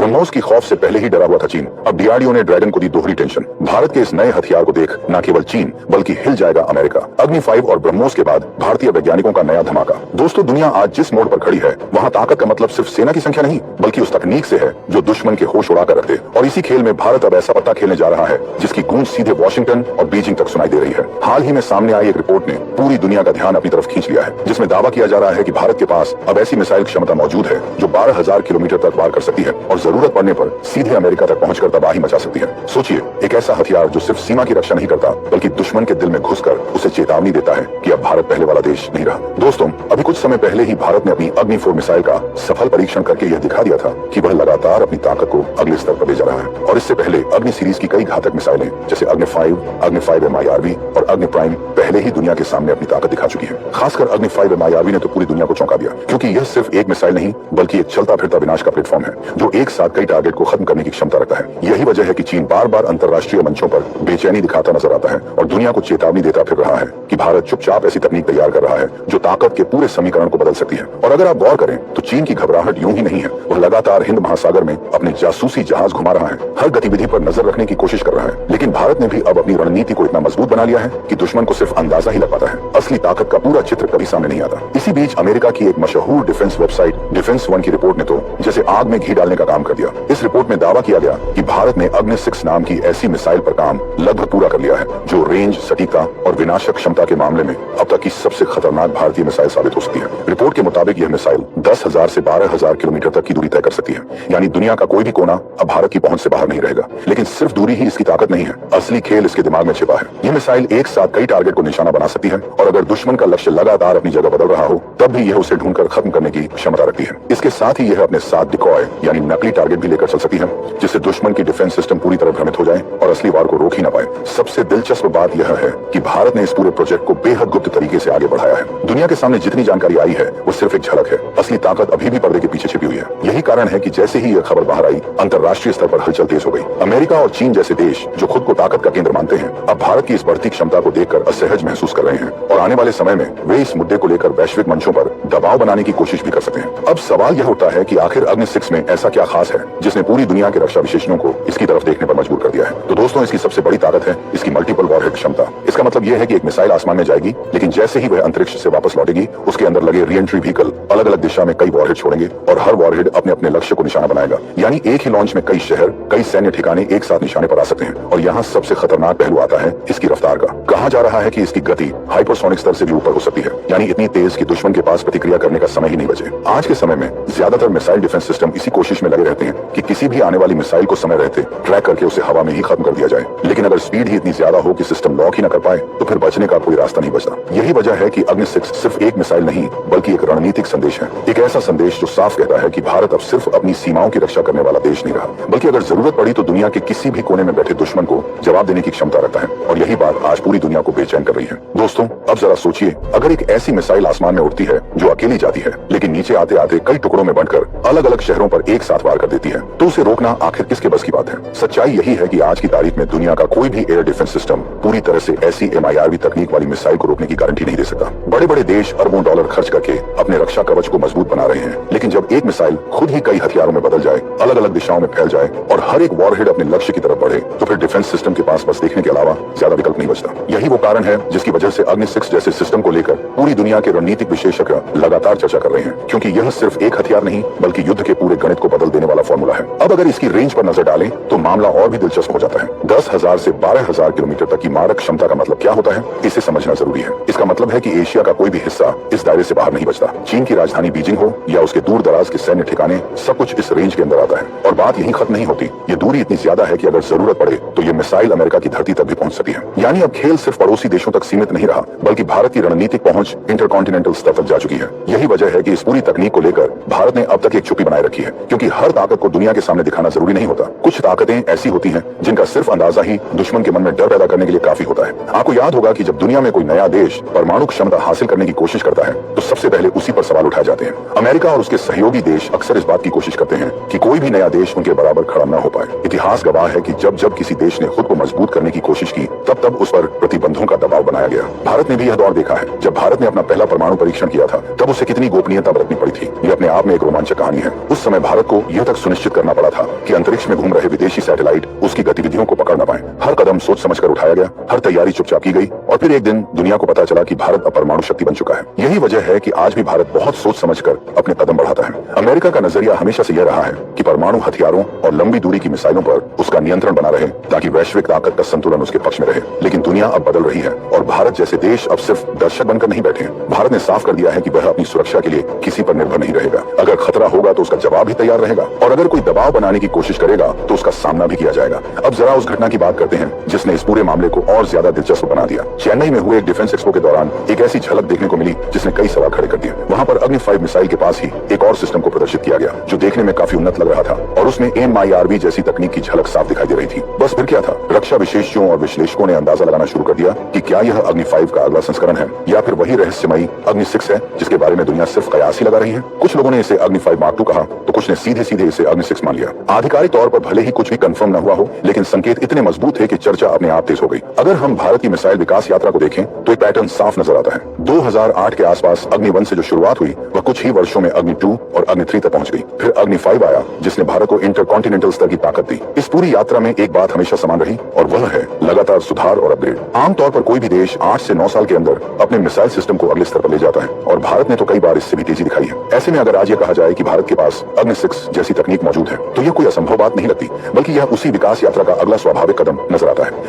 ब्रह्मोस की खौफ से पहले ही डरा हुआ था चीन। अब डीआरडीओ ने ड्रैगन को दी दोहरी टेंशन। भारत के इस नए हथियार को देख न केवल चीन बल्कि हिल जाएगा अमेरिका। अग्नि 5 और ब्रह्मोस के बाद भारतीय वैज्ञानिकों का नया धमाका। दोस्तों, दुनिया आज जिस मोड़ पर खड़ी है वहाँ ताकत का मतलब सिर्फ सेना की संख्या नहीं बल्कि उस तकनीक से है जो दुश्मन के होश उड़ा कर रख दे। और इसी खेल में भारत अब ऐसा पत्ता खेलने जा रहा है जिसकी गूंज सीधे वॉशिंगटन और बीजिंग तक सुनाई दे रही है। हाल ही में सामने आई एक रिपोर्ट ने पूरी दुनिया का ध्यान अपनी तरफ खींच लिया है, जिसमें दावा किया जा रहा है कि भारत के पास अब ऐसी मिसाइल क्षमता मौजूद है जो 12,000 किलोमीटर तक वार कर सकती है और जरूरत पड़ने पर सीधे अमेरिका तक पहुंचकर तबाही मचा सकती है। सोचिए, एक ऐसा हथियार जो सिर्फ सीमा की रक्षा नहीं करता बल्कि दुश्मन के दिल में घुसकर उसे चेतावनी देता है कि अब भारत पहले वाला देश नहीं रहा। दोस्तों, अभी कुछ समय पहले ही भारत ने अपनी अग्नि 4 मिसाइल का सफल परीक्षण करके यह दिखा दिया था कि वह लगातार अपनी ताकत को अगले स्तर पर ले जा रहा है। और इससे पहले अग्नि सीरीज की कई घातक मिसाइलें जैसे अग्नि 5, अग्नि 5 MIRV और अग्नि प्राइम पहले ही दुनिया के सामने अपनी ताकत दिखा चुकी है। खासकर अग्नि 5 MIRV ने तो पूरी दुनिया को चौंका दिया, क्योंकि यह सिर्फ एक मिसाइल नहीं बल्कि एक चलता फिरता विनाश का प्लेटफॉर्म है जो एक साथ कई टारगेट को खत्म करने की क्षमता रखता है। यही वजह है कि चीन बार बार अंतर्राष्ट्रीय मंचों पर बेचैनी दिखाता नजर आता है और दुनिया को चेतावनी देता फिर रहा है कि भारत चुपचाप ऐसी तकनीक तैयार कर रहा है जो ताकत के पूरे समीकरण को बदल सकती है। और अगर आप गौर करें तो चीन की घबराहट यूं ही नहीं है, वह लगातार हिंद महासागर में अपने जासूसी जहाज घुमा रहा है, हर गतिविधि पर नजर रखने की कोशिश कर रहा है। लेकिन भारत ने भी अब अपनी रणनीति को इतना मजबूत बना लिया है कि दुश्मन को सिर्फ अंदाजा ही लग पाता है, असली ताकत का पूरा चित्र कभी सामने नहीं आता। इसी बीच अमेरिका की एक मशहूर डिफेंस वेबसाइट डिफेंस वन की रिपोर्ट ने तो जैसे आग में घी डालने का काम कर दिया। इस रिपोर्ट में दावा किया गया कि भारत ने अग्नि 6 नाम की ऐसी मिसाइल पर काम लगभग पूरा कर लिया है जो रेंज, सटीकता और विनाशक क्षमता के मामले में अब तक की सबसे खतरनाक भारतीय मिसाइल साबित हो सकती है। रिपोर्ट के मुताबिक यह मिसाइल 10,000 से 12,000 किलोमीटर तक की दूरी तय कर सकती है, यानी दुनिया का कोई भी कोना अब भारत की पहुंच से बाहर नहीं रहेगा। लेकिन सिर्फ दूरी ही इसकी ताकत नहीं है, असली खेल इसके दिमाग में छिपा है। यह मिसाइल एक साथ कई टारगेट को निशाना बना सकती है और अगर दुश्मन का लक्ष्य लगातार अपनी जगह बदल रहा हो तब भी यह उसे ढूंढकर खत्म करने की क्षमता रखती है। इसके साथ ही यह अपने साथ डिकॉय यानी नकली टारगेट भी लेकर चल सकती है, जिससे दुश्मन की डिफेंस सिस्टम पूरी तरह भ्रमित हो जाए और असली वार को रोक ही न पाए। सबसे दिलचस्प बात यह है कि भारत ने इस पूरे प्रोजेक्ट को बेहद गुप्त तरीके से आगे बढ़ाया है। दुनिया के सामने जितनी जानकारी आई है वो सिर्फ एक झलक है, असली ताकत अभी भी पर्दे के पीछे छिपी हुई है। यही कारण है कि जैसे ही यह खबर बाहर आई, अंतर्राष्ट्रीय स्तर पर हलचल तेज हो गई। अमेरिका और चीन जैसे देश जो खुद को ताकत का केंद्र मानते हैं, अब भारत की इस बढ़ती क्षमता को देखकर असहज महसूस कर रहे हैं और आने वाले समय में वे इस मुद्दे को लेकर वैश्विक मंचों पर दबाव बनाने की कोशिश भी कर सकते हैं। अब सवाल यह उठता है कि आखिर अग्नि 6 में ऐसा क्या खास है जिसने पूरी दुनिया के रक्षा विशेषज्ञों को इसकी तरफ देखने पर मजबूर कर दिया है। तो दोस्तों, इसकी सबसे बड़ी ताकत है इसकी मल्टीपल वॉरहेड क्षमता। इसका मतलब यह है कि एक मिसाइल आसमान में जाएगी, लेकिन जैसे ही वह अंतरिक्ष से वापस लौटेगी उसके अंदर लगे री एंट्री व्हीकल अलग अलग दिशा में कई वॉरहेड छोड़ेंगे और हर वॉरहेड अपने अपने लक्ष्य को निशाना बनाएगा। यानी एक ही लॉन्च में कई शहर, कई सैन्य ठिकाने एक साथ निशाने पर आ सकते हैं। और यहाँ सबसे खतरनाक पहलू आता है इसकी रफ्तार का। कहा जा रहा है कि इसकी गति हाइपरसोनिक स्तर से भी ऊपर हो सकती है, यानी इतनी तेज कि दुश्मन के पास प्रतिक्रिया करने का समय ही नहीं बचे। आज के समय में ज्यादातर मिसाइल डिफेंस सिस्टम इसी कोशिश में लगे रहते हैं कि किसी भी आने वाली मिसाइल को समय रहते ट्रैक करके उसे हवा में ही खत्म कर दिया जाए। लेकिन अगर स्पीड ही इतनी ज्यादा हो कि सिस्टम लॉक ही न कर पाए तो फिर बचने का कोई रास्ता नहीं बचता। यही वजह है कि अग्नि 6 सिर्फ एक मिसाइल नहीं बल्कि एक रणनीतिक संदेश है। एक ऐसा संदेश जो साफ कहता है कि भारत अब सिर्फ अपनी सीमाओं की रक्षा करने वाला देश नहीं रहा, बल्कि अगर जरूरत पड़ी तो दुनिया के किसी भी कोने में बैठे दुश्मन को जवाब देने की क्षमता रखता है। और यही बात आज पूरी दुनिया को बेचैन कर रही है। दोस्तों, अब जरा सोचिए, अगर एक ऐसी मिसाइल आसमान में उड़ती है जो अकेली जाती है लेकिन नीचे आते आते कई टुकड़ों में बंटकर अलग अलग शहरों पर एक साथ वार कर देती है, तो उसे रोकना आखिर किसके बस की बात है। सच्चाई यही है कि आज की तारीख में दुनिया का कोई भी एयर डिफेंस सिस्टम पूरी तरह से ऐसी MIRV तकनीक वाली मिसाइल को रोकने की गारंटी नहीं दे सकता। बड़े बड़े देश अरबों डॉलर खर्च करके अपने रक्षा कवच को मजबूत बना रहे हैं, लेकिन जब एक मिसाइल खुद ही कई हथियारों में बदल जाए, अलग अलग दिशाओं में फैल जाए और हर एक वॉरहेड अपने लक्ष्य की तरफ बढ़े, तो फिर डिफेंस सिस्टम के पास बस देखने के अलावा ज्यादा विकल्प नहीं बचता। यही वो कारण है जिसकी वजह से अग्नि 6 जैसे सिस्टम को लेकर पूरी दुनिया के रणनीतिक विशेषज्ञ लगातार चर्चा कर रहे हैं, क्योंकि यह सिर्फ एक हथियार नहीं बल्कि युद्ध के पूरे गणित को बदल देने वाला फॉर्मूला है। अब अगर इसकी रेंज पर नजर डालें तो मामला और भी दिलचस्प हो जाता है। 10,000 से 12,000 किलोमीटर तक की मारक क्षमता का मतलब क्या होता है, इसे समझना जरूरी है। इसका मतलब है कि एशिया का कोई भी हिस्सा इस दायरे से बाहर नहीं बचता। चीन की राजधानी बीजिंग हो या उसके दूर दराज के सैन्य ठिकाने, सब कुछ इस रेंज के अंदर आता है। और बात यहीं खत्म नहीं होती, ये दूरी इतनी ज्यादा है कि अगर जरूरत पड़े तो ये मिसाइल अमेरिका की धरती तक भी पहुंच सकती है। यानी अब खेल सिर्फ पड़ोसी देशों तक सीमित नहीं रहा, बल्कि भारत की रणनीतिक पहुंच इंटरकॉन्टिनेंटल स्तर तक जा चुकी है। यही वजह है कि इस पूरी तकनीक को लेकर भारत ने अब तक एक चुप्पी बनाए रखी है, क्योंकि हर ताकत को दुनिया के सामने दिखाना जरूरी नहीं होता। कुछ ताकतें ऐसी होती हैं जिनका सिर्फ अंदाजा ही दुश्मन के मन में डर पैदा करने के लिए काफी होता है। आपको याद होगा कि जब दुनिया में कोई नया देश परमाणु क्षमता हासिल करने की कोशिश करता है तो सबसे पहले उसी पर सवाल उठाए जाते हैं। अमेरिका और उसके सहयोगी देश अक्सर इस बात की कोशिश करते हैं कि कोई भी नया देश उनके बराबर खड़ा न हो पाए। इतिहास गवाह है कि जब जब किसी देश ने खुद को मजबूत करने की कोशिश की तब तब उस पर प्रतिबंधों का दबाव दबाव बनाया गया। भारत ने भी यह दौर देखा है। जब भारत ने अपना पहला परमाणु परीक्षण किया था तब उसे कितनी गोपनीयता बरतनी पड़ी थी। यह अपने आप में एक रोमांचक कहानी है। उस समय भारत को यह तक सुनिश्चित करना पड़ा था कि अंतरिक्ष में घूम रहे विदेशी सैटेलाइट उसकी गतिविधियों को पकड़ न पाए। हर कदम सोच समझकर उठाया गया, हर तैयारी चुपचाप की गई और फिर एक दिन दुनिया को पता चला कि भारत अब परमाणु शक्ति बन चुका है। यही वजह है कि आज भी भारत बहुत सोच समझकर अपने कदम बढ़ाता है। अमेरिका का नजरिया हमेशा से यह रहा है कि परमाणु हथियारों और लंबी दूरी की मिसाइलों पर उसका नियंत्रण बना रहे ताकि वैश्विक ताकत का संतुलन उसके पक्ष में रहे। लेकिन दुनिया अब बदल रही है और भारत जैसे देश अब सिर्फ दर्शक बनकर नहीं बैठे। भारत ने साफ कर दिया है कि वह अपनी सुरक्षा के लिए किसी पर निर्भर नहीं रहेगा। अगर खतरा होगा तो उसका जवाब भी तैयार रहेगा और अगर कोई दबाव बनाने की कोशिश करेगा तो उसका सामना भी किया जाएगा। अब जरा उस घटना की बात करते हैं जिसने इस पूरे मामले को और ज्यादा दिलचस्प बना दिया। चेन्नई में हुए एक डिफेंस एक्सपो के दौरान एक ऐसी झलक देखने को मिली जिसने कई सवाल खड़े कर दिए। वहां पर अग्नि 5 मिसाइल के पास ही एक और सिस्टम को प्रदर्शित किया गया जो देखने में काफी उन्नत लग रहा था और उसमें MIRV जैसी तकनीक की झलक साफ दिखाई दे रही थी। बस फिर क्या था, रक्षा विशेषज्ञों और विश्लेषकों ने अंदाजा लगाना शुरू कर दिया कि क्या यह अग्नि 5 का अगला संस्करण है या फिर वही रहस्यमयी अग्नि 6 है जिसके बारे में दुनिया सिर्फ कयास ही लगा रही है। कुछ लोगों ने इसे अग्नि 5 Mark II कहा तो कुछ ने सीधे सीधे इसे अग्नि 6 मान लिया। आधिकारिक तौर पर भले ही कुछ भी कंफर्म न हुआ हो लेकिन संकेत इतने मजबूत थे कि चर्चा अपने आप तेज हो गई। अगर हम भारत की मिसाइल विकास यात्रा को देखें तो एक पैटर्न साफ नजर आता है। 2008 के आसपास अग्नि 1 से जो शुरुआत हुई वह कुछ ही वर्षों में अग्नि 2 और अग्नि 3 तक पहुंच गई। फिर अग्नि 5 आया जिसने भारत को इंटरकॉन्टिनेंटल स्तर की ताकत दी। इस पूरी यात्रा में एक बात हमेशा समान रही और वह है लगातार सुधार और अपग्रेड। आमतौर पर कोई भी देश 8 से 9 साल के अंदर अपने मिसाइल सिस्टम को अगले स्तर पर ले जाता है और भारत ने तो कई बार इससे भी तेजी दिखाई है। ऐसे में अगर आज यह कहा जाए कि भारत के पास अग्नि 6 जैसी तकनीक मौजूद है तो यह कोई असंभव बात नहीं लगती बल्कि यह उसी विकास यात्रा का अगला स्वाभाविक कदम नजर आता है।